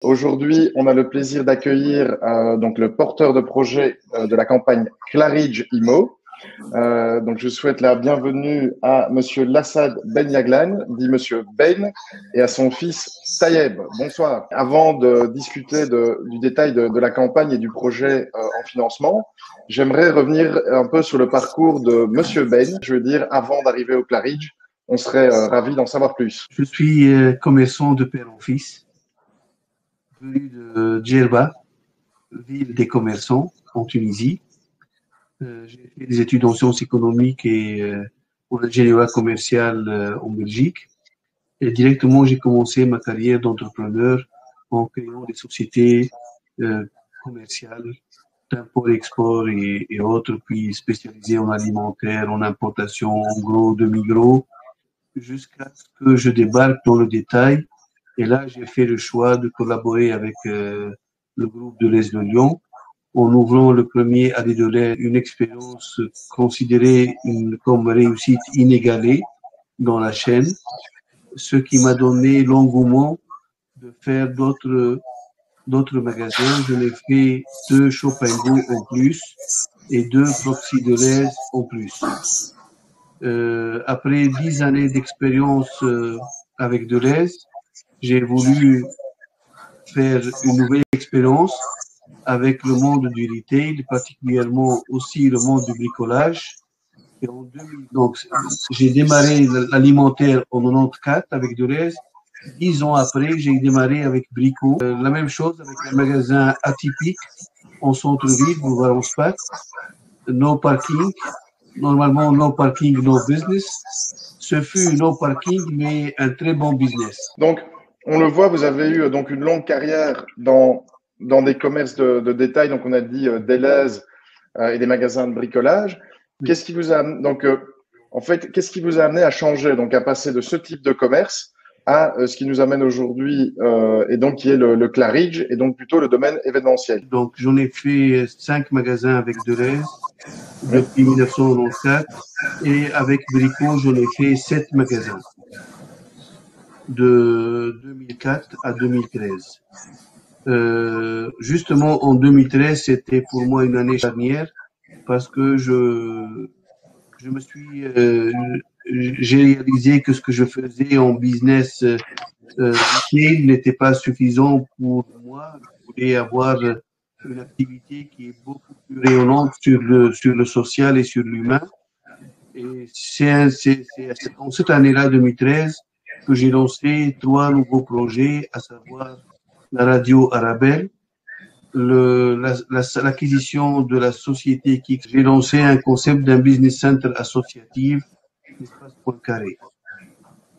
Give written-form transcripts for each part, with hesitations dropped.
Aujourd'hui, on a le plaisir d'accueillir donc le porteur de projet de la campagne Claridge IMO. Donc, je souhaite la bienvenue à Monsieur Lassad Ben Yaglan, dit Monsieur Ben, et à son fils Tayeb. Bonsoir. Avant de discuter du détail de la campagne et du projet en financement, j'aimerais revenir un peu sur le parcours de Monsieur Ben. Je veux dire, avant d'arriver au Claridge, on serait ravis d'en savoir plus. Je suis commerçant de père en fils, venu de Djerba, ville des commerçants en Tunisie. J'ai fait des études en sciences économiques et en ingénierie commerciale en Belgique. Et directement, j'ai commencé ma carrière d'entrepreneur en créant des sociétés commerciales d'import-export et autres, puis spécialisées en alimentaire, en importation, en gros, demi-gros, jusqu'à ce que je débarque dans le détail. Et là, j'ai fait le choix de collaborer avec le groupe de l'Est de Lyon en ouvrant le premier Allée de lait, une expérience considérée comme réussite inégalée dans la chaîne, ce qui m'a donné l'engouement de faire d'autres magasins. Je l'ai fait 2 Shop & Go en plus et 2 Proxy de lait en plus. Après 10 années d'expérience avec Deleuze, j'ai voulu faire une nouvelle expérience avec le monde du retail, particulièrement aussi le monde du bricolage. Et en 2000, donc, j'ai démarré l'alimentaire en 94 avec Deleuze. 10 ans après, j'ai démarré avec Brico. La même chose avec un magasin atypique en centre-ville, boulevard Anspach. No parking. Normalement, no parking, no business. Ce fut no parking, mais un très bon business. Donc, on le voit, vous avez eu donc une longue carrière dans des commerces de détail. Donc, on a dit Deleuze et des magasins de bricolage. Oui. Qu'est-ce qui vous a donc en fait, qu'est-ce qui vous a amené à changer, donc à passer de ce type de commerce à ce qui nous amène aujourd'hui et donc qui est le Claridge et donc plutôt le domaine événementiel. Donc, j'en ai fait 5 magasins avec Deleuze depuis 1994 et avec Brico, j'en ai fait 7 magasins de 2004 à 2013. Justement, en 2013, c'était pour moi une année charnière parce que je me suis, j'ai réalisé que ce que je faisais en business n'était pas suffisant pour moi. Je voulais avoir une activité qui est beaucoup plus rayonnante sur le social et sur l'humain. Et c'est en cette année-là, 2013, que j'ai lancé 3 nouveaux projets, à savoir la radio Arabelle, l'acquisition de la société qui j'ai lancé un concept d'un business center associatif, espace point carré.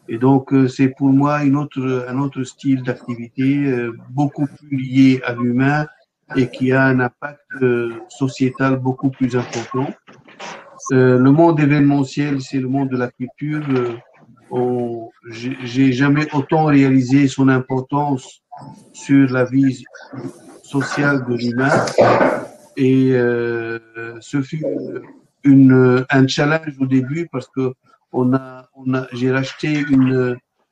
Et donc, c'est pour moi un autre style d'activité beaucoup plus lié à l'humain et qui a un impact sociétal beaucoup plus important. Le monde événementiel, c'est le monde de la culture. J'ai jamais autant réalisé son importance sur la vie sociale de l'humain. Et ce fut un challenge au début parce que j'ai racheté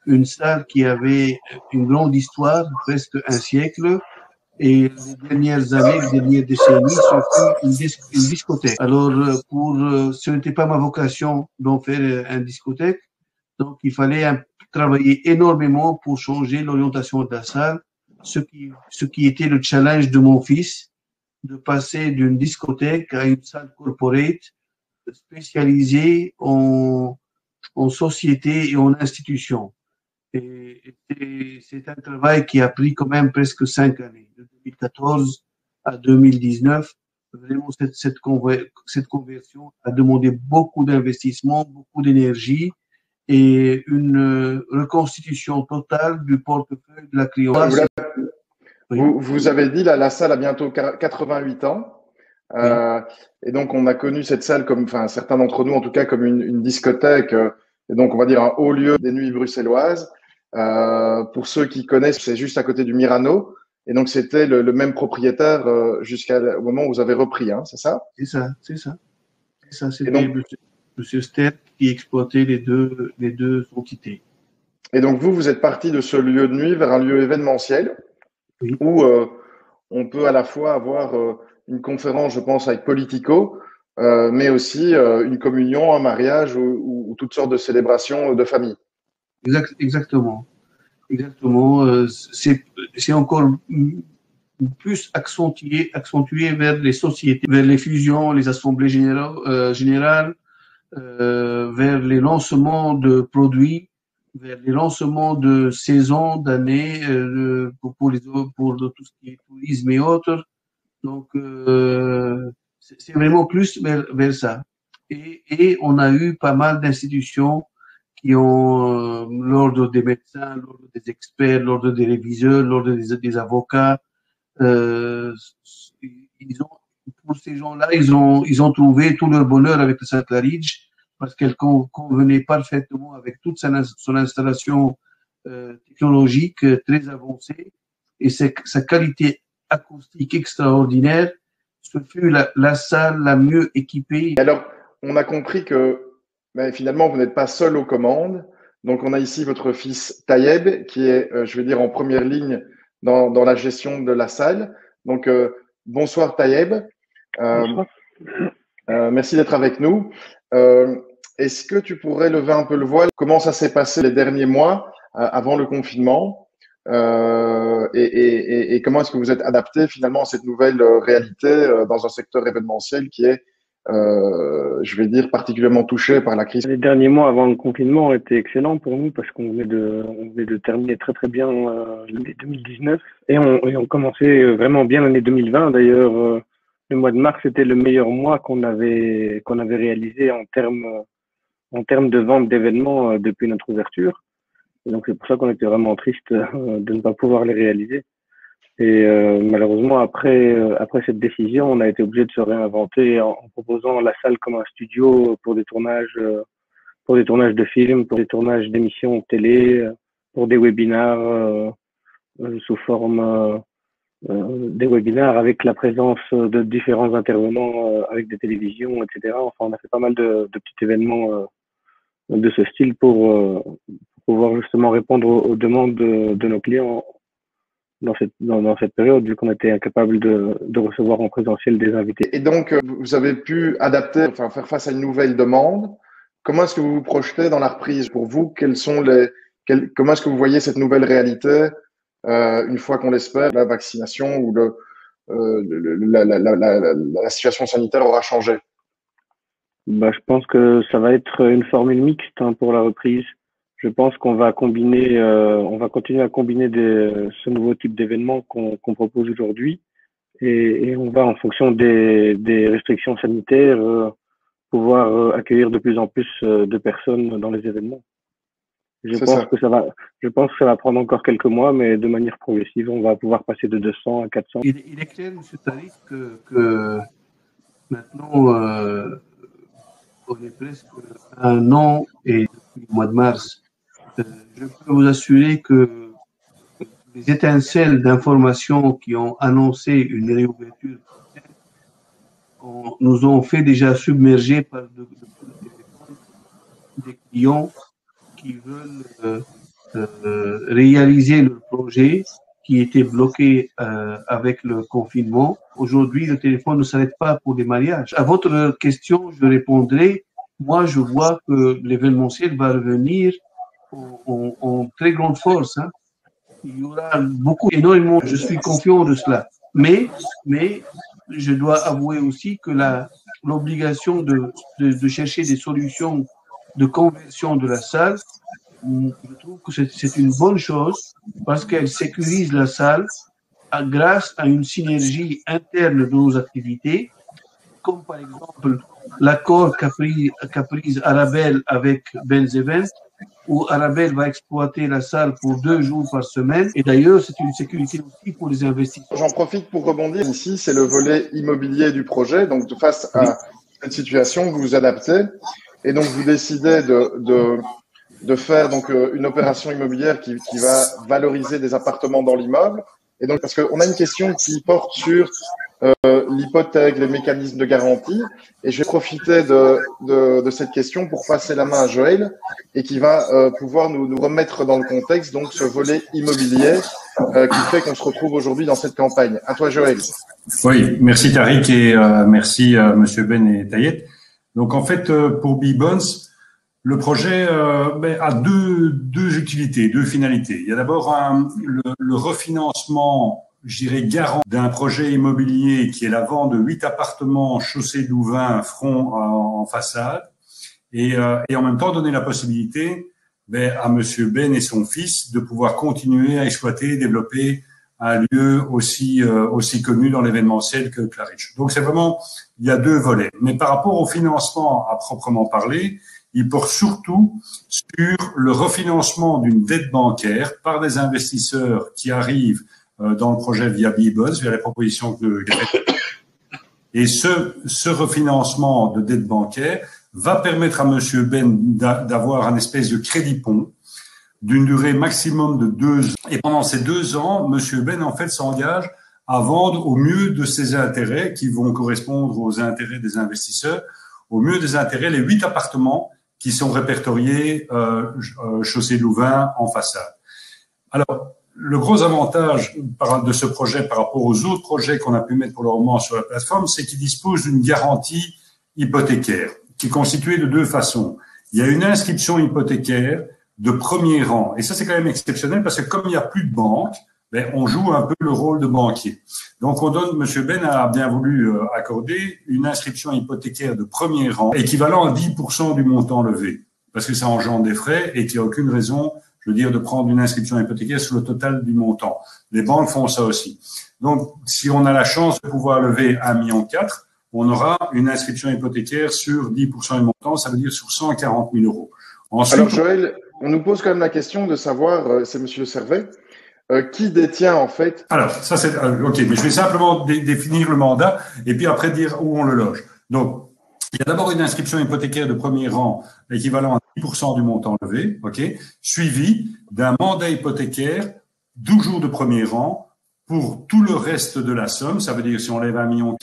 une salle qui avait une grande histoire, presque un siècle. Et les dernières années, les dernières décennies, ce fut une discothèque. Alors, ce n'était pas ma vocation d'en faire une discothèque. Donc, il fallait travailler énormément pour changer l'orientation de la salle, ce qui était le challenge de mon fils, de passer d'une discothèque à une salle corporate spécialisée en société et en institution. Et c'est un travail qui a pris quand même presque 5 années, de 2014 à 2019. Vraiment, cette conversion a demandé beaucoup d'investissement, beaucoup d'énergie et une reconstitution totale du portefeuille de la clientèle. Vous avez dit, la salle a bientôt 88 ans. Oui. Et donc, on a connu cette salle comme, enfin, certains d'entre nous, en tout cas, comme une discothèque. Et donc, on va dire un haut lieu des nuits bruxelloises. Pour ceux qui connaissent, c'est juste à côté du Mirano. Et donc, c'était le même propriétaire jusqu'au moment où vous avez repris, hein, c'est ça? C'est ça. C'était Monsieur Ster qui exploitait les deux entités. Et donc, vous êtes parti de ce lieu de nuit vers un lieu événementiel. Oui. où on peut à la fois avoir une conférence, je pense, avec Politico, mais aussi une communion, un mariage ou toutes sortes de célébrations de famille. Exactement. Exactement. C'est encore plus accentué vers les sociétés, vers les fusions, les assemblées générales, vers les lancements de produits, vers les lancements de saisons, d'années, pour tout ce qui est tourisme et autres. Donc, c'est vraiment plus vers ça. Et on a eu pas mal d'institutions qui ont l'ordre des médecins, l'ordre des experts, l'ordre des réviseurs, l'ordre des avocats. Ils ont, pour ces gens-là, ils ont trouvé tout leur bonheur avec le Saint Claridge parce qu'elle convenait parfaitement avec toute son installation technologique très avancée et sa qualité acoustique extraordinaire. Ce fut la salle la mieux équipée. Et alors, on a compris que finalement, vous n'êtes pas seul aux commandes. Donc, on a ici votre fils Tayeb, qui est, je vais dire, en première ligne dans la gestion de la salle. Donc, bonsoir Tayeb. Bonsoir. Merci d'être avec nous. Est-ce que tu pourrais lever un peu le voile? Comment ça s'est passé les derniers mois avant le confinement? Et comment est-ce que vous êtes adapté finalement à cette nouvelle réalité dans un secteur événementiel qui est, je vais dire, particulièrement touché par la crise? Les derniers mois avant le confinement étaient excellents pour nous parce qu'on venait de terminer très très bien l'année 2019 et on commençait vraiment bien l'année 2020. D'ailleurs, le mois de mars était le meilleur mois qu'on avait réalisé en termes de vente d'événements depuis notre ouverture. Et donc c'est pour ça qu'on était vraiment triste de ne pas pouvoir les réaliser. Et malheureusement, après cette décision, on a été obligé de se réinventer en proposant la salle comme un studio pour des tournages de films, pour des tournages d'émissions télé, pour des webinars sous forme des webinars avec la présence de différents intervenants avec des télévisions, etc. Enfin, on a fait pas mal de petits événements de ce style pour pouvoir justement répondre aux demandes de nos clients dans cette période, vu qu'on était incapable de recevoir en présentiel des invités. Et donc, vous avez pu adapter, enfin, faire face à une nouvelle demande. Comment est-ce que vous vous projetez dans la reprise? Pour vous, comment est-ce que vous voyez cette nouvelle réalité une fois qu'on l'espère, la vaccination ou la situation sanitaire aura changé? Je pense que ça va être une formule mixte pour la reprise. Je pense qu'on va continuer à combiner ce nouveau type d'événement qu'on propose aujourd'hui, et on va, en fonction des restrictions sanitaires, pouvoir accueillir de plus en plus de personnes dans les événements. Je pense que ça va prendre encore quelques mois, mais de manière progressive, on va pouvoir passer de 200 à 400. Il est clair, M. Tariq, que maintenant, on est presque un an et depuis le mois de mars, je peux vous assurer que les étincelles d'informations qui ont annoncé une réouverture nous ont fait déjà submerger par des clients qui veulent réaliser leur projet qui était bloqué avec le confinement. Aujourd'hui, le téléphone ne s'arrête pas pour les mariages. À votre question, je répondrai, moi, je vois que l'événementiel va revenir en très grande force. Hein. Il y aura énormément, je suis confiant de cela. Mais je dois avouer aussi que l'obligation de chercher des solutions de conversion de la salle, je trouve que c'est une bonne chose parce qu'elle sécurise la salle grâce à une synergie interne de nos activités, comme par exemple l'accord qu'a pris Arabelle avec Benz Event, où Arabelle va exploiter la salle pour 2 jours par semaine. Et d'ailleurs, c'est une sécurité aussi pour les investisseurs. J'en profite pour rebondir ici, c'est le volet immobilier du projet. Donc, face à cette situation, vous vous adaptez et donc vous décidez de faire donc une opération immobilière qui va valoriser des appartements dans l'immeuble. Et donc, parce qu'on a une question qui porte sur l'hypothèque, les mécanismes de garantie. Et je vais profiter de cette question pour passer la main à Joël et qui va pouvoir nous remettre dans le contexte donc ce volet immobilier qui fait qu'on se retrouve aujourd'hui dans cette campagne. À toi, Joël. Oui, merci Tariq et merci Monsieur Ben et Tayet. Donc en fait, pour B-Bonds, le projet a deux utilités, deux finalités. Il y a d'abord le refinancement, je dirais, garant d'un projet immobilier qui est la vente de 8 appartements chaussée Louvain, front en façade, et en même temps donner la possibilité à Monsieur Ben et son fils de pouvoir continuer à exploiter et développer un lieu aussi connu dans l'événementiel que Claridge. Donc c'est vraiment, il y a deux volets. Mais par rapport au financement à proprement parler, il porte surtout sur le refinancement d'une dette bancaire par des investisseurs qui arrivent dans le projet via B-Bonds, via les propositions que j'ai faites. Et ce refinancement de dette bancaire va permettre à Monsieur Ben d'avoir un espèce de crédit pont d'une durée maximum de 2 ans. Et pendant ces 2 ans, Monsieur Ben, en fait, s'engage à vendre au mieux de ses intérêts, qui vont correspondre aux intérêts des investisseurs, au mieux des intérêts, les 8 appartements qui sont répertoriés chaussée Louvain en façade. Alors, le gros avantage de ce projet par rapport aux autres projets qu'on a pu mettre pour le moment sur la plateforme, c'est qu'il dispose d'une garantie hypothécaire qui est constituée de 2 façons. Il y a une inscription hypothécaire de premier rang. Et ça, c'est quand même exceptionnel parce que comme il n'y a plus de banque, on joue un peu le rôle de banquier. Donc, on donne, Monsieur Ben a bien voulu accorder une inscription hypothécaire de premier rang équivalent à 10% du montant levé parce que ça engendre des frais et qu'il n'y a aucune raison, je veux dire, de prendre une inscription hypothécaire sur le total du montant. Les banques font ça aussi. Donc, si on a la chance de pouvoir lever 1,4 million, on aura une inscription hypothécaire sur 10% du montant, ça veut dire sur 140 000 euros. Ensuite, alors, Joël, on nous pose quand même la question de savoir, c'est Monsieur Servet, qui détient en fait. Alors, ça c'est ok, mais je vais simplement définir le mandat et puis après dire où on le loge. Donc, il y a d'abord une inscription hypothécaire de premier rang équivalent à 10% du montant levé, ok, suivi d'un mandat hypothécaire 12 jours de premier rang pour tout le reste de la somme. Ça veut dire si on lève 1,4 million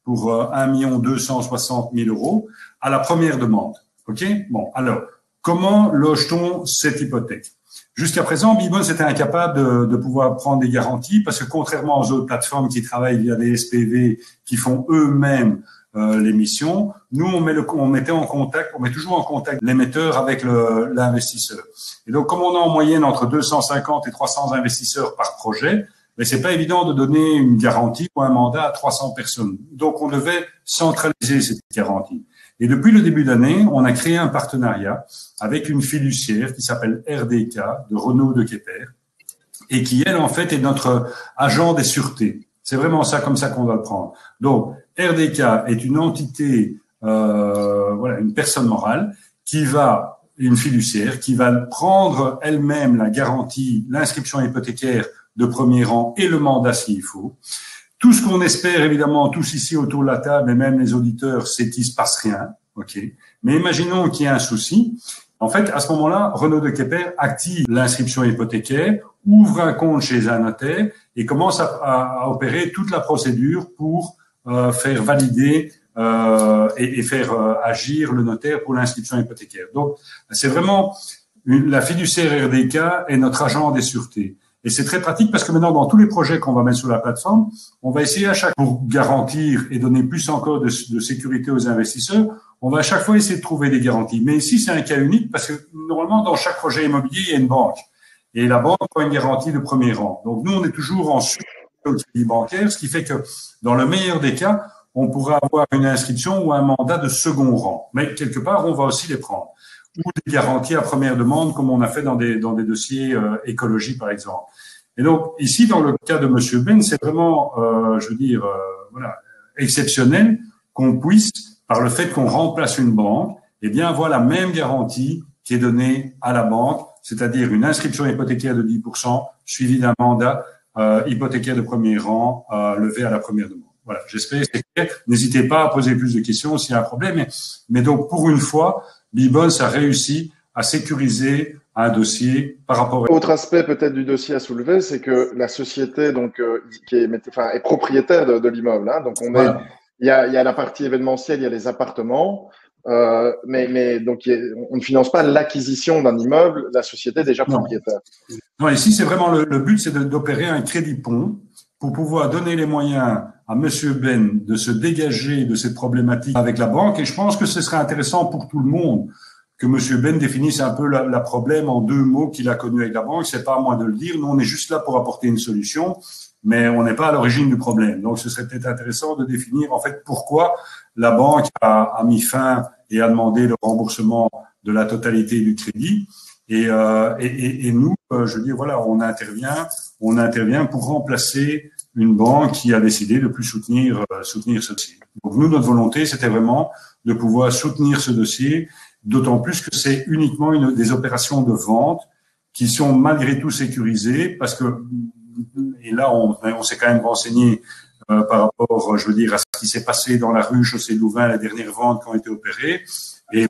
pour 1 260 000 euros à la première demande, ok. Bon, alors. Comment loge-t-on cette hypothèque? Jusqu'à présent, B-Bonds était incapable de pouvoir prendre des garanties parce que contrairement aux autres plateformes qui travaillent via des SPV qui font eux-mêmes l'émission, nous on met toujours en contact l'émetteur avec l'investisseur. Et donc comme on a en moyenne entre 250 et 300 investisseurs par projet, mais c'est pas évident de donner une garantie ou un mandat à 300 personnes. Donc on devait centraliser cette garantie. Et depuis le début d'année, on a créé un partenariat avec une fiduciaire qui s'appelle RDK de Renaud de Quéper et qui, elle, en fait, est notre agent des sûretés. C'est vraiment ça, comme ça qu'on doit le prendre. Donc, RDK est une entité, une personne morale une fiduciaire qui va prendre elle-même la garantie, l'inscription hypothécaire de premier rang et le mandat s'il faut. Tout ce qu'on espère, évidemment, tous ici autour de la table, et même les auditeurs, c'est qu'il se passe rien, ok. Mais imaginons qu'il y ait un souci. En fait, à ce moment-là, Renaud de Quéper active l'inscription hypothécaire, ouvre un compte chez un notaire et commence à opérer toute la procédure pour faire valider et faire agir le notaire pour l'inscription hypothécaire. Donc, c'est vraiment la fiduciaire RDK est notre agent des sûretés. Et c'est très pratique parce que maintenant, dans tous les projets qu'on va mettre sur la plateforme, on va essayer pour garantir et donner plus encore de sécurité aux investisseurs, on va à chaque fois essayer de trouver des garanties. Mais ici, c'est un cas unique parce que normalement, dans chaque projet immobilier, il y a une banque. Et la banque a une garantie de premier rang. Donc, nous, on est toujours en crédit bancaire, ce qui fait que dans le meilleur des cas, on pourra avoir une inscription ou un mandat de second rang. Mais quelque part, on va aussi les prendre. Ou des garanties à première demande, comme on a fait dans des dossiers écologie, par exemple. Et donc, ici, dans le cas de Monsieur Ben, c'est vraiment, exceptionnel qu'on puisse, par le fait qu'on remplace une banque, avoir la même garantie qui est donnée à la banque, c'est-à-dire une inscription hypothécaire de 10%, suivie d'un mandat hypothécaire de premier rang levé à la première demande. Voilà, j'espère que c'est clair. N'hésitez pas à poser plus de questions s'il y a un problème. Mais donc, pour une fois, B-Bonds a réussi à sécuriser un dossier par rapport à... Autre aspect peut-être du dossier à soulever, c'est que la société donc qui est propriétaire de l'immeuble. Hein, donc Voilà. il y a la partie événementielle, il y a les appartements, mais donc on ne finance pas l'acquisition d'un immeuble. La société est déjà propriétaire. Non, ici c'est vraiment le but, c'est d'opérer un crédit pont pour pouvoir donner les moyens à Monsieur Ben de se dégager de cette problématique avec la banque. Et je pense que ce serait intéressant pour tout le monde que Monsieur Ben définisse un peu la problème en 2 mots qu'il a connu avec la banque. C'est pas à moi de le dire. Nous, on est juste là pour apporter une solution, mais on n'est pas à l'origine du problème. Donc, ce serait peut-être intéressant de définir en fait pourquoi la banque a mis fin et a demandé le remboursement de la totalité du crédit. Et nous, je dis voilà, on intervient pour remplacer une banque qui a décidé de plus soutenir ce dossier. Donc nous, notre volonté, c'était vraiment de pouvoir soutenir ce dossier, d'autant plus que c'est uniquement des opérations de vente qui sont malgré tout sécurisées, parce que et là on s'est quand même renseigné par rapport, je veux dire, à ce qui s'est passé dans la rue Chaussée de Louvain, les dernières ventes qui ont été opérées. Et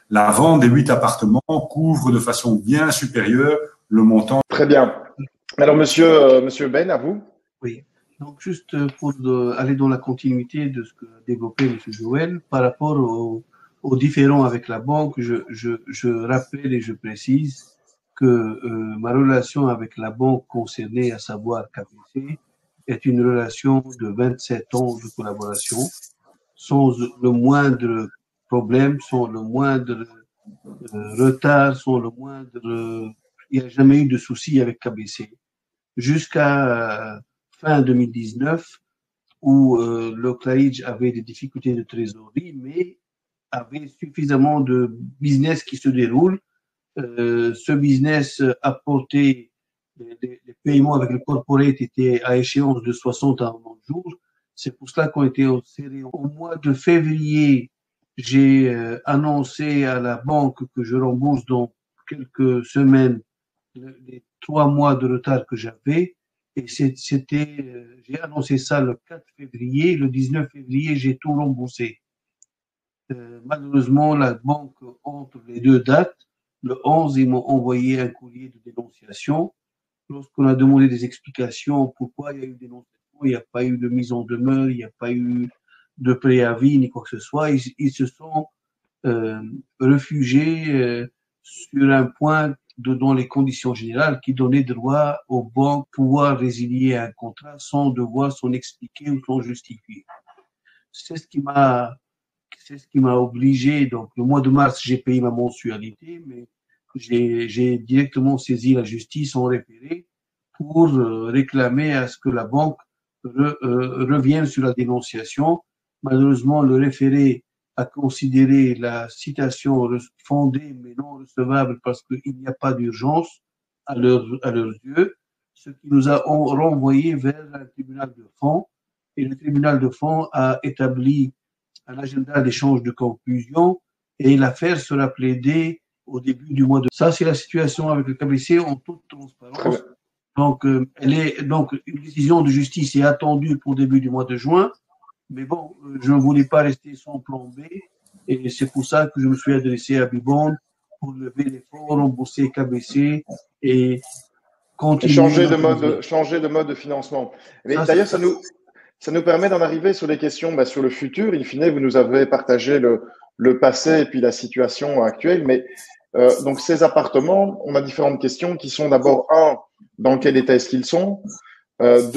la vente des 8 appartements couvre de façon bien supérieure le montant. Très bien. Alors, monsieur Ben, à vous. Oui. Donc, juste pour aller dans la continuité de ce que a développé M. Joël, par rapport aux différends avec la banque, je rappelle et je précise que ma relation avec la banque concernée, à savoir KPC, est une relation de 27 ans de collaboration, sans le moindre problème, sans le moindre retard, sans le moindre... Il n'y a jamais eu de souci avec KBC. Jusqu'à fin 2019, où le Claridge avait des difficultés de trésorerie, mais avait suffisamment de business qui se déroule. Ce business apportait les paiements avec le corporate étaient à échéance de 60 à 90 jours. C'est pour cela qu'on était serré. Au mois de février, j'ai annoncé à la banque que je rembourse dans quelques semaines les 3 mois de retard que j'avais. Et j'ai annoncé ça le 4 février. Le 19 février, j'ai tout remboursé. Malheureusement, la banque, entre les 2 dates, le 11, ils m'ont envoyé un courrier de dénonciation. Lorsqu'on a demandé des explications pourquoi il y a eu dénonciation, il n'y a pas eu de mise en demeure, il n'y a pas eu de préavis ni quoi que ce soit. Ils se sont réfugiés sur un point dans les conditions générales qui donnaient droit aux banques pouvoir résilier un contrat sans devoir s'en expliquer ou s'en justifier. C'est ce qui m'a obligé. Donc, le mois de mars, j'ai payé ma mensualité, mais j'ai directement saisi la justice en référé pour réclamer à ce que la banque revienne sur la dénonciation. Malheureusement, le référé a considéré la citation fondée mais non recevable parce qu'il n'y a pas d'urgence à leurs yeux, ce qui nous a renvoyé vers un tribunal de fond. Et le tribunal de fond a établi un agenda d'échange de conclusions et l'affaire sera plaidée au début du mois de... Ça, c'est la situation avec le KBC en toute transparence. Donc, une décision de justice est attendue pour début du mois de juin. Mais bon, je ne voulais pas rester sans plan B. Et c'est pour ça que je me suis adressé à Bibon pour lever les fonds, rembourser KBC et continuer. Changer de mode de financement. Mais d'ailleurs, ça nous permet d'en arriver sur les questions, sur le futur. In fine, vous nous avez partagé le passé et puis la situation actuelle. Mais donc, ces appartements, on a différentes questions qui sont d'abord, 1, dans quel état est-ce qu'ils sont? 2,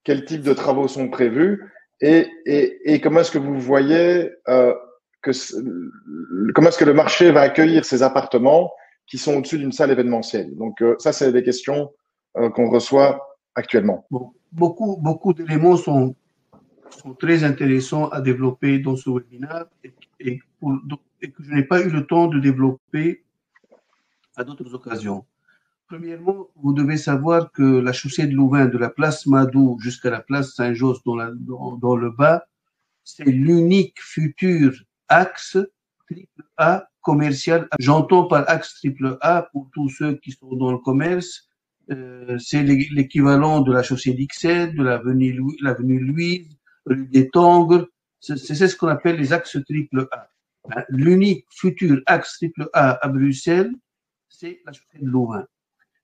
quel type de travaux sont prévus? Et comment est-ce que vous voyez comment est-ce que le marché va accueillir ces appartements qui sont au-dessus d'une salle événementielle? Donc, ça, c'est des questions qu'on reçoit actuellement. Bon, beaucoup d'éléments sont très intéressants à développer dans ce webinaire et que je n'ai pas eu le temps de développer à d'autres occasions. Premièrement, vous devez savoir que la chaussée de Louvain, de la place Madou jusqu'à la place Saint-Josse dans le bas, c'est l'unique futur axe AAA commercial. J'entends par axe AAA, pour tous ceux qui sont dans le commerce, c'est l'équivalent de la chaussée d'Ixelles, de l'avenue Louise, rue des Tongres. C'est ce qu'on appelle les axes AAA. L'unique futur axe AAA à Bruxelles, c'est la chaussée de Louvain.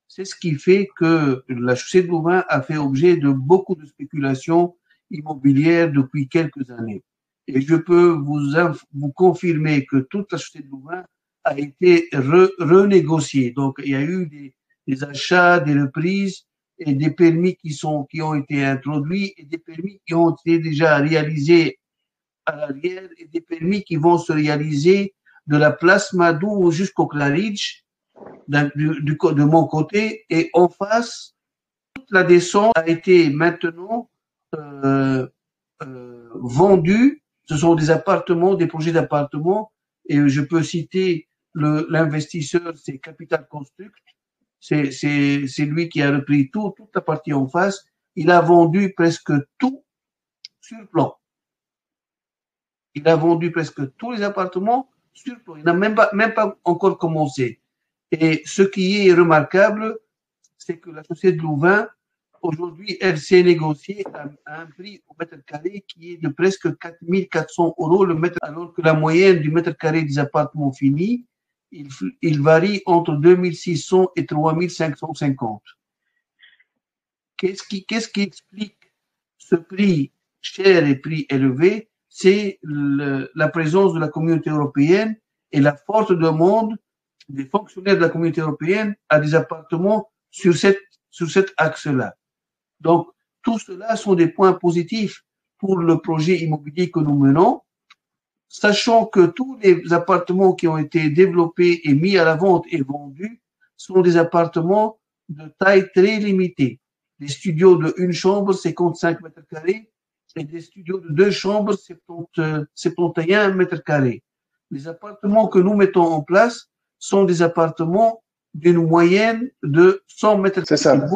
C'est ce qui fait que la chaussée de Louvain a fait objet de beaucoup de spéculations immobilières depuis quelques années. Et je peux vous confirmer que toute la chaussée de Louvain a été renégociée. Donc, il y a eu des achats, des reprises et des permis qui ont été introduits et des permis qui ont été déjà réalisés à l'arrière et des permis qui vont se réaliser de la place Madou jusqu'au Claridge de mon côté, et en face, toute la descente a été maintenant vendue. Ce sont des appartements, des projets d'appartements, et je peux citer l'investisseur, c'est Capital Construct. C'est lui qui a repris toute la partie en face. Il a vendu presque tout sur plan. Il a vendu presque tous les appartements sur plan. Il n'a même pas encore commencé. Et ce qui est remarquable, c'est que la société de Louvain, aujourd'hui, elle s'est négociée à un prix au mètre carré qui est de presque 4 400 € le mètre, alors que la moyenne du mètre carré des appartements finis, il varie entre 2 600 et 3 550. Qu'est-ce qui explique ce prix cher et prix élevé? C'est la présence de la communauté européenne et la forte demande des fonctionnaires de la communauté européenne à des appartements sur cet axe-là. Donc, tout cela sont des points positifs pour le projet immobilier que nous menons, sachant que tous les appartements qui ont été développés et mis à la vente et vendus sont des appartements de taille très limitée. Des studios de une chambre, 55 mètres carrés, et des studios de 2 chambres, 71 mètres carrés. Les appartements que nous mettons en place sont des appartements d'une moyenne de 100 mètres carrés. C'est ça.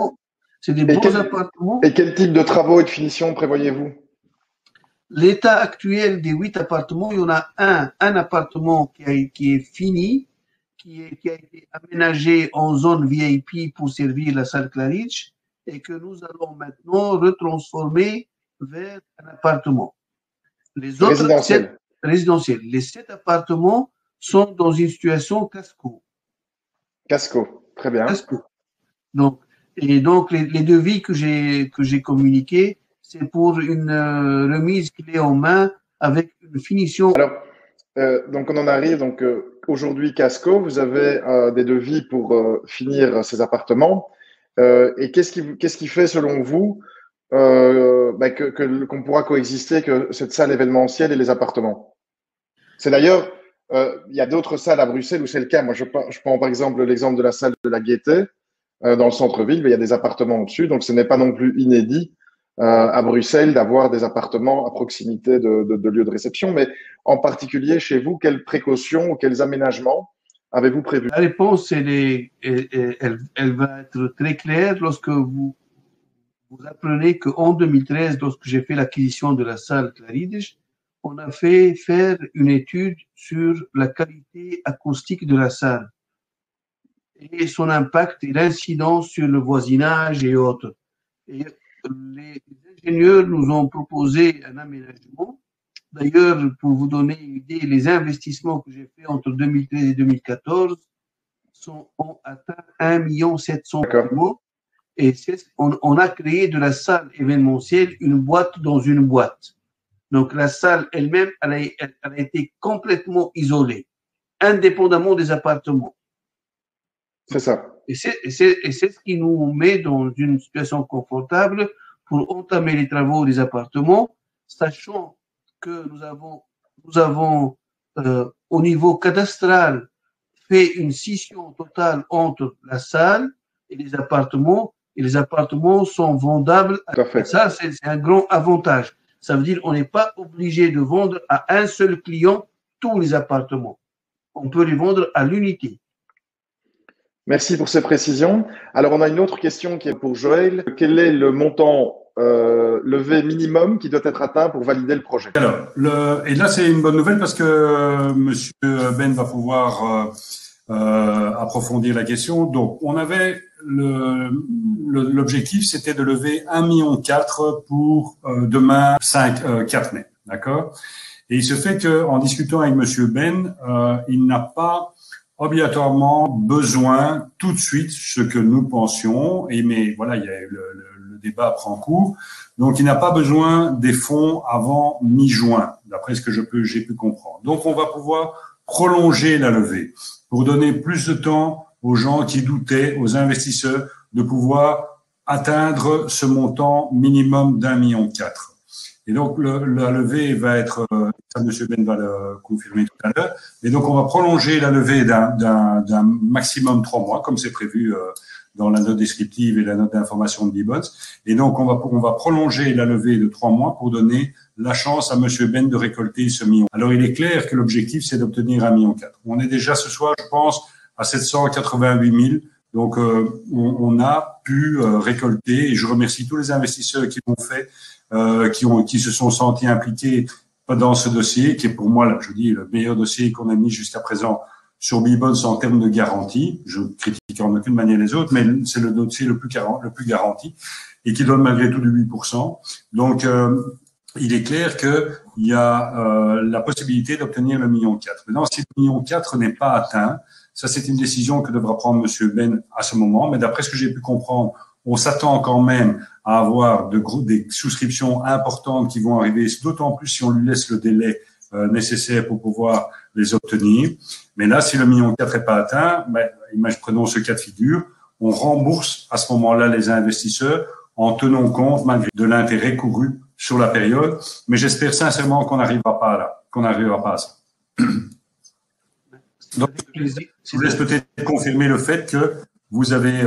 C'est des beaux appartements. Et quel type de travaux et de finition prévoyez-vous? L'état actuel des 8 appartements, il y en a un appartement qui est fini, qui a été aménagé en zone VIP pour servir la salle Claridge et que nous allons maintenant retransformer vers un appartement. Les autres résidentiels. Les 7 appartements sont dans une situation casco. Casco, très bien. Casco. Donc les devis que j'ai communiqués, c'est pour une remise clé en main avec une finition. Alors, donc on en arrive. Donc aujourd'hui, Casco, vous avez des devis pour finir ces appartements. Et qu'est-ce qui fait, selon vous, qu'on pourra coexister que cette salle événementielle et les appartements? C'est d'ailleurs, il y a d'autres salles à Bruxelles où c'est le cas. Moi, je prends par exemple l'exemple de la salle de la Gaîté dans le centre-ville, mais il y a des appartements au-dessus, donc ce n'est pas non plus inédit à Bruxelles d'avoir des appartements à proximité de lieux de réception. Mais en particulier chez vous, quelles précautions ou quels aménagements avez-vous prévus? La réponse, elle va être très claire lorsque vous apprenez qu'en 2013, lorsque j'ai fait l'acquisition de la salle Claridge, on a fait faire une étude sur la qualité acoustique de la salle et son impact et l'incidence sur le voisinage et autres. Et les ingénieurs nous ont proposé un aménagement. D'ailleurs, pour vous donner une idée, les investissements que j'ai faits entre 2013 et 2014 ont atteint 1 700 000 €. Et on a créé de la salle événementielle une boîte dans une boîte. Donc, la salle elle-même, elle a été complètement isolée, indépendamment des appartements. C'est ça. Et c'est ce qui nous met dans une situation confortable pour entamer les travaux des appartements, sachant que nous avons au niveau cadastral fait une scission totale entre la salle et les appartements sont vendables. Ça, c'est un grand avantage. Ça veut dire qu'on n'est pas obligé de vendre à un seul client tous les appartements. On peut les vendre à l'unité. Merci pour ces précisions. Alors, on a une autre question qui est pour Joël. Quel est le montant levé minimum qui doit être atteint pour valider le projet? Alors, et là, c'est une bonne nouvelle parce que Monsieur Ben va pouvoir approfondir la question. Donc, on avait l'objectif, c'était de lever 1,4 million pour demain 4 mai, d'accord? Et il se fait que en discutant avec Monsieur Ben, il n'a pas obligatoirement besoin tout de suite, ce que nous pensions, mais voilà, il y a le débat prend cours. Donc, il n'a pas besoin des fonds avant mi-juin, d'après ce que j'ai pu comprendre. Donc, on va pouvoir prolonger la levée pour donner plus de temps aux gens qui doutaient, aux investisseurs, de pouvoir atteindre ce montant minimum d'1,4 million. Et donc, la levée va être, ça M. Ben va le confirmer tout à l'heure, et donc on va prolonger la levée d'un maximum 3 mois, comme c'est prévu dans la note descriptive et la note d'information de B-Bonds. Et donc, on va prolonger la levée de 3 mois pour donner la chance à M. Ben de récolter ce million. Alors, il est clair que l'objectif, c'est d'obtenir 1,4 million. On est déjà ce soir, je pense, à 788 000. Donc, on a pu récolter, et je remercie tous les investisseurs qui l'ont fait, qui se sont sentis impliqués dans ce dossier, qui est pour moi, là, je dis, le meilleur dossier qu'on a mis jusqu'à présent sur B-Bonds en termes de garantie. Je critique en aucune manière les autres, mais c'est le dossier le plus garanti et qui donne malgré tout du 8%. Donc, il est clair qu'il y a la possibilité d'obtenir le 1,4 million. Maintenant, si le 1,4 million n'est pas atteint, ça c'est une décision que devra prendre M. Ben à ce moment, mais d'après ce que j'ai pu comprendre, on s'attend quand même à avoir des souscriptions importantes qui vont arriver, d'autant plus si on lui laisse le délai nécessaire pour pouvoir les obtenir. Mais là, si le 1,4 million n'est pas atteint, prenons ce cas de figure, on rembourse à ce moment-là les investisseurs en tenant compte malgré de l'intérêt couru sur la période. Mais j'espère sincèrement qu'on n'arrivera pas à ça. Donc, je vous laisse peut-être confirmer le fait que vous avez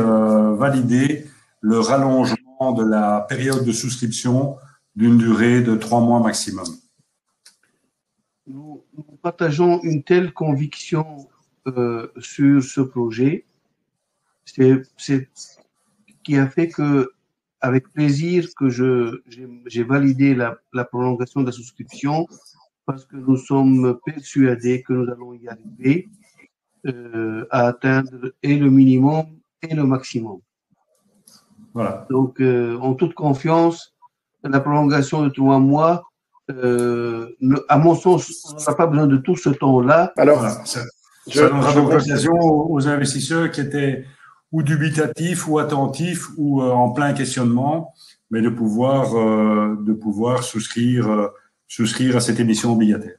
validé le rallongement de la période de souscription d'une durée de 3 mois maximum. Nous partageons une telle conviction sur ce projet. C'est qui a fait que, avec plaisir, que j'ai validé la prolongation de la souscription parce que nous sommes persuadés que nous allons y arriver à atteindre et le minimum et le maximum. Voilà. Donc, en toute confiance, la prolongation de 3 mois, à mon sens, on n'a pas besoin de tout ce temps-là. Alors, voilà, ça donnera donc l'occasion aux investisseurs qui étaient ou dubitatifs ou attentifs ou en plein questionnement, mais de pouvoir souscrire à cette émission obligataire.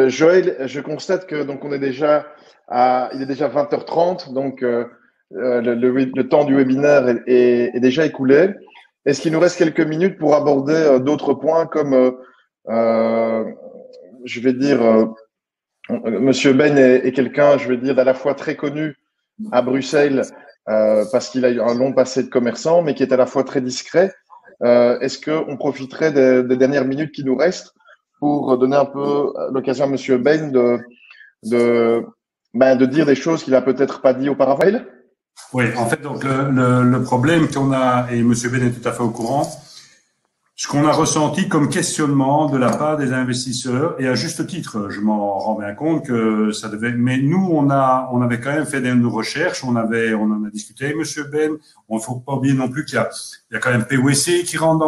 Joël, je constate que donc il est déjà 20h30, donc le temps du webinaire est déjà écoulé. Est-ce qu'il nous reste quelques minutes pour aborder d'autres points comme, je vais dire, Monsieur Ben est quelqu'un, je vais dire, d'à la fois très connu à Bruxelles parce qu'il a eu un long passé de commerçant, mais qui est à la fois très discret. Est-ce qu'on profiterait des dernières minutes qui nous restent pour donner un peu l'occasion à Monsieur Ben de dire des choses qu'il a peut-être pas dit auparavant? Oui, en fait, donc le problème qu'on a, et M. Ben est tout à fait au courant, ce qu'on a ressenti comme questionnement de la part des investisseurs, et à juste titre, je m'en rends bien compte que ça devait, mais nous, on avait quand même fait nos recherches, on en a discuté avec M. Ben, on ne faut pas oublier non plus qu'il y a quand même PwC qui rentre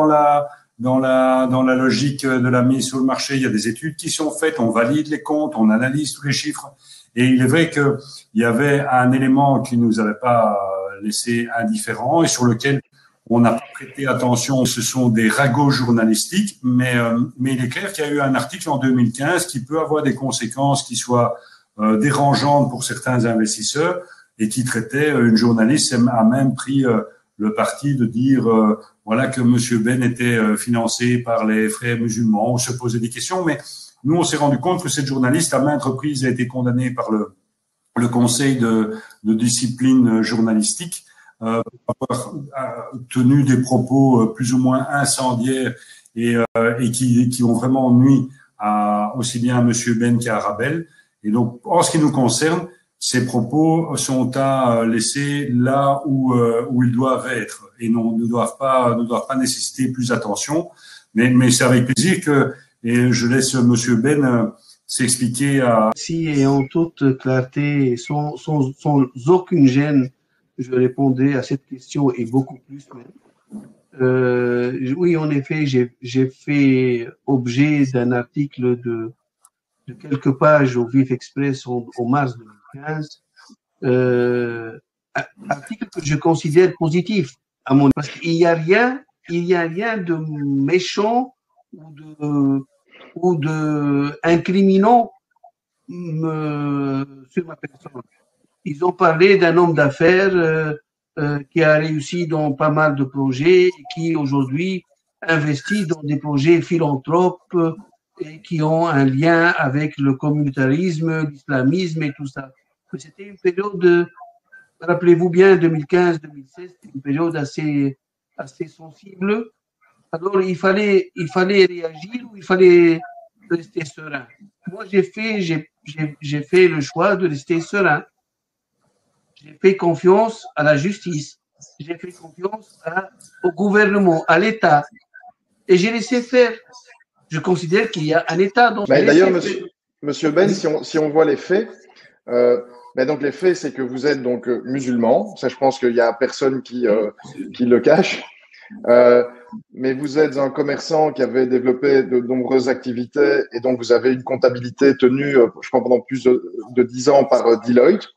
dans la logique de la mise sur le marché, il y a des études qui sont faites, on valide les comptes, on analyse tous les chiffres. Et il est vrai qu'il y avait un élément qui nous avait pas laissé indifférent et sur lequel on n'a pas prêté attention. Ce sont des ragots journalistiques, mais il est clair qu'il y a eu un article en 2015 qui peut avoir des conséquences qui soient dérangeantes pour certains investisseurs et qui traitait une journaliste a même pris le parti de dire voilà que Monsieur Ben était financé par les frères musulmans. On se posait des questions, mais nous, on s'est rendu compte que cette journaliste, à maintes reprises, a été condamnée par le Conseil de discipline journalistique pour avoir tenu des propos plus ou moins incendiaires et qui ont vraiment nui aussi bien à M. Ben qu'à Rabel. Et donc, en ce qui nous concerne, ces propos sont à laisser là où ils doivent être et ne doivent pas nécessiter plus d'attention. Mais c'est avec plaisir et je laisse Monsieur Ben s'expliquer à... Si, et en toute clarté, sans aucune gêne, je répondais à cette question et beaucoup plus même. Oui, en effet, j'ai fait objet d'un article de quelques pages au Vif Express en mars 2015. Article que je considère positif, à mon avis, parce qu'il n'y a rien de méchant ou de incriminant sur ma personne. Ils ont parlé d'un homme d'affaires qui a réussi dans pas mal de projets et qui aujourd'hui investit dans des projets philanthropes et qui ont un lien avec le communautarisme, l'islamisme et tout ça. Mais c'était une période, rappelez-vous bien, 2015-2016, une période assez sensible. Alors il fallait réagir ou il fallait rester serein. Moi j'ai fait le choix de rester serein. J'ai fait confiance à la justice. J'ai fait confiance au gouvernement, à l'État. Et j'ai laissé faire. Je considère qu'il y a un État. D'ailleurs, monsieur Ben, si on voit les faits, donc les faits, c'est que vous êtes donc musulman. Ça, je pense qu'il n'y a personne qui le cache. Mais vous êtes un commerçant qui avait développé de nombreuses activités et donc vous avez une comptabilité tenue, je crois, pendant plus de 10 ans par Deloitte.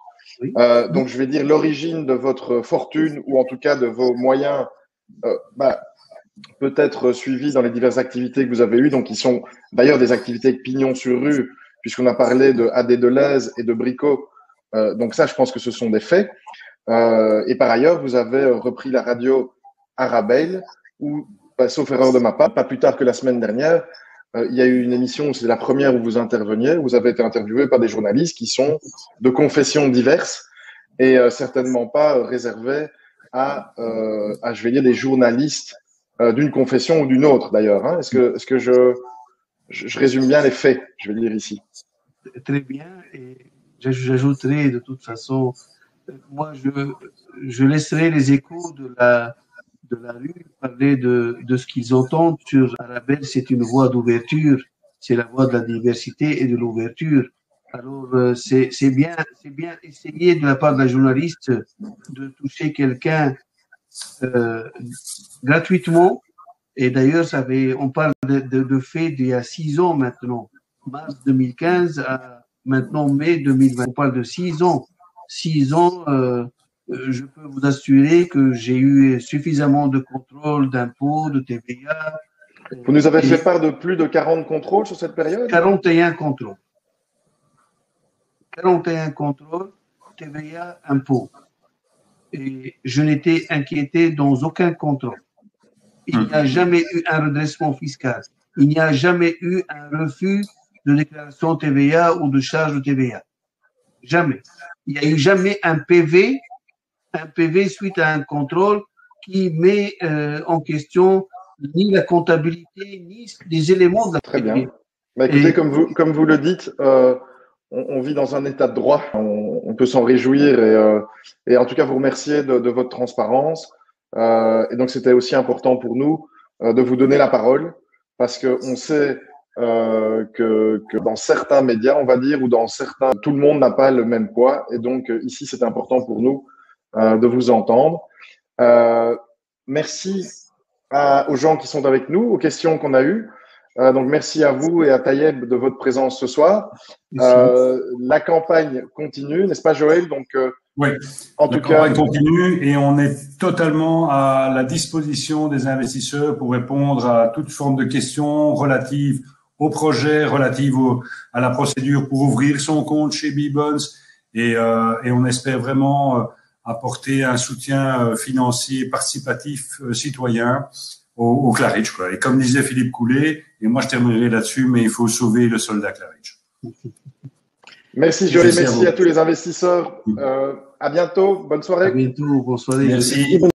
Oui. Donc, je vais dire l'origine de votre fortune ou en tout cas de vos moyens peut-être suivis dans les diverses activités que vous avez eues, donc qui sont d'ailleurs des activités avec pignon sur rue, puisqu'on a parlé de AD Deleuze et de Brico. Donc ça, je pense que ce sont des faits. Et par ailleurs, vous avez repris la radio Arabelle, où, sauf erreur de ma part, pas plus tard que la semaine dernière, il y a eu une émission, c'est la première où vous interveniez, vous avez été interviewé par des journalistes qui sont de confessions diverses et certainement pas réservés à, je vais dire, des journalistes d'une confession ou d'une autre d'ailleurs. Hein. Est-ce que je résume bien les faits, je vais dire ici? Très bien, et j'ajouterai de toute façon, moi je laisserai les échos de la rue parler de ce qu'ils entendent sur Arabelle. C'est une voie d'ouverture, c'est la voie de la diversité et de l'ouverture. Alors c'est bien essayer de la part d'un journaliste de toucher quelqu'un gratuitement. Et d'ailleurs, on parle de faits d'il y a 6 ans maintenant, mars 2015 à maintenant mai 2020. On parle de 6 ans. 6 ans, je peux vous assurer que j'ai eu suffisamment de contrôles d'impôts, de TVA. Vous nous avez fait part de plus de 40 contrôles sur cette période? 41 contrôles. 41 contrôles, TVA, impôts. Et je n'étais inquiété dans aucun contrôle. Il n'y a jamais eu un redressement fiscal. Il n'y a jamais eu un refus de déclaration TVA ou de charge de TVA. Jamais. Il n'y a eu jamais un PV suite à un contrôle qui met en question ni la comptabilité, ni des éléments de la Très bien. Écoutez, comme vous le dites, on vit dans un état de droit. On peut s'en réjouir et en tout cas vous remercier de votre transparence. Et donc, c'était aussi important pour nous de vous donner la parole parce qu'on sait que dans certains médias, on va dire, ou dans certains, tout le monde n'a pas le même poids. Et donc, ici, c'est important pour nous de vous entendre. Merci aux gens qui sont avec nous, aux questions qu'on a eues. Donc, merci à vous et à Tayeb de votre présence ce soir. La campagne continue, n'est-ce pas, Joël? Donc, oui, la campagne continue et on est totalement à la disposition des investisseurs pour répondre à toute forme de questions relatives au projet, relatives à la procédure pour ouvrir son compte chez B-Bonds et on espère vraiment apporter un soutien financier participatif citoyen au Claridge, quoi. Et comme disait Philippe Coulet, et moi je terminerai là-dessus, mais il faut sauver le soldat Claridge. Merci Joël, merci à tous les investisseurs. À bientôt, bonne soirée. À bientôt, bonne soirée. Merci.